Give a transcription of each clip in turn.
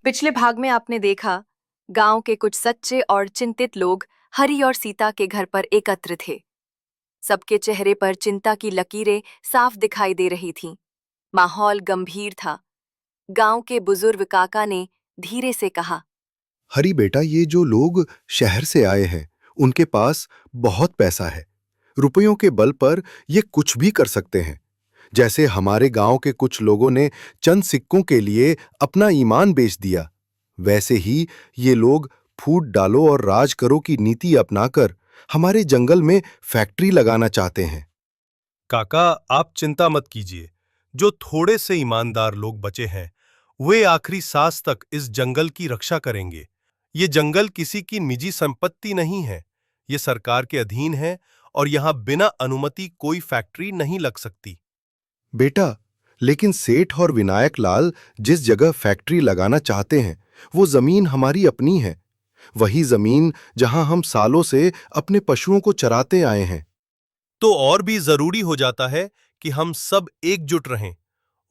पिछले भाग में आपने देखा, गांव के कुछ सच्चे और चिंतित लोग हरि और सीता के घर पर एकत्र थे। सबके चेहरे पर चिंता की लकीरें साफ दिखाई दे रही थीं। माहौल गंभीर था। गांव के बुजुर्ग काका ने धीरे से कहा, हरी बेटा, ये जो लोग शहर से आए हैं उनके पास बहुत पैसा है। रुपयों के बल पर ये कुछ भी कर सकते हैं। जैसे हमारे गांव के कुछ लोगों ने चंद सिक्कों के लिए अपना ईमान बेच दिया, वैसे ही ये लोग फूट डालो और राज करो की नीति अपनाकर हमारे जंगल में फैक्ट्री लगाना चाहते हैं। काका, आप चिंता मत कीजिए। जो थोड़े से ईमानदार लोग बचे हैं वे आखिरी सांस तक इस जंगल की रक्षा करेंगे। ये जंगल किसी की निजी संपत्ति नहीं है, ये सरकार के अधीन है और यहां बिना अनुमति कोई फैक्ट्री नहीं लग सकती। बेटा, लेकिन सेठ और विनायक लाल जिस जगह फैक्ट्री लगाना चाहते हैं वो जमीन हमारी अपनी है। वही जमीन जहां हम सालों से अपने पशुओं को चराते आए हैं। तो और भी जरूरी हो जाता है कि हम सब एकजुट रहें।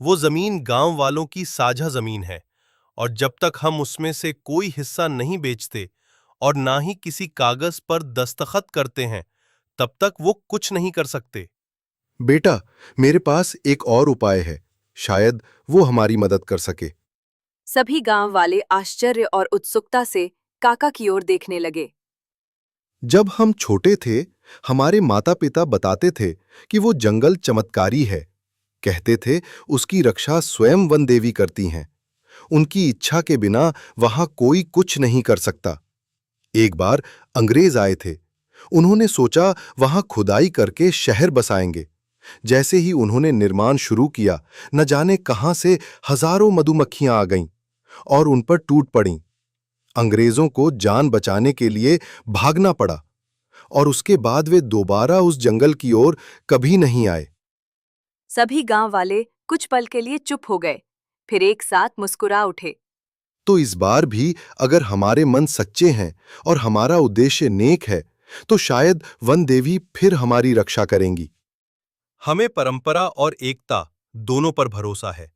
वो जमीन गांव वालों की साझा जमीन है और जब तक हम उसमें से कोई हिस्सा नहीं बेचते और ना ही किसी कागज पर दस्तखत करते हैं, तब तक वो कुछ नहीं कर सकते। बेटा, मेरे पास एक और उपाय है, शायद वो हमारी मदद कर सके। सभी गांव वाले आश्चर्य और उत्सुकता से काका की ओर देखने लगे। जब हम छोटे थे, हमारे माता-पिता बताते थे कि वो जंगल चमत्कारी है। कहते थे उसकी रक्षा स्वयं वन देवी करती हैं। उनकी इच्छा के बिना वहां कोई कुछ नहीं कर सकता। एक बार अंग्रेज आए थे। उन्होंने सोचा वहां खुदाई करके शहर बसाएंगे। जैसे ही उन्होंने निर्माण शुरू किया, न जाने कहां से हजारों मधुमक्खियां आ गईं और उन पर टूट पड़ीं। अंग्रेजों को जान बचाने के लिए भागना पड़ा और उसके बाद वे दोबारा उस जंगल की ओर कभी नहीं आए। सभी गांव वाले कुछ पल के लिए चुप हो गए, फिर एक साथ मुस्कुरा उठे। तो इस बार भी अगर हमारे मन सच्चे हैं और हमारा उद्देश्य नेक है, तो शायद वन देवी फिर हमारी रक्षा करेंगी। हमें परंपरा और एकता दोनों पर भरोसा है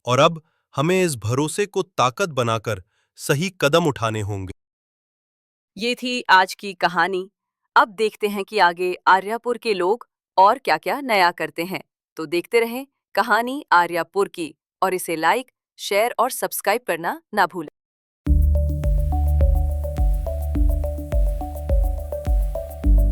और अब हमें इस भरोसे को ताकत बनाकर सही कदम उठाने होंगे। ये थी आज की कहानी। अब देखते हैं कि आगे आर्यापुर के लोग और क्या-क्या नया करते हैं। तो देखते रहें कहानी आर्यापुर की और इसे लाइक, शेयर और सब्सक्राइब करना ना भूलें।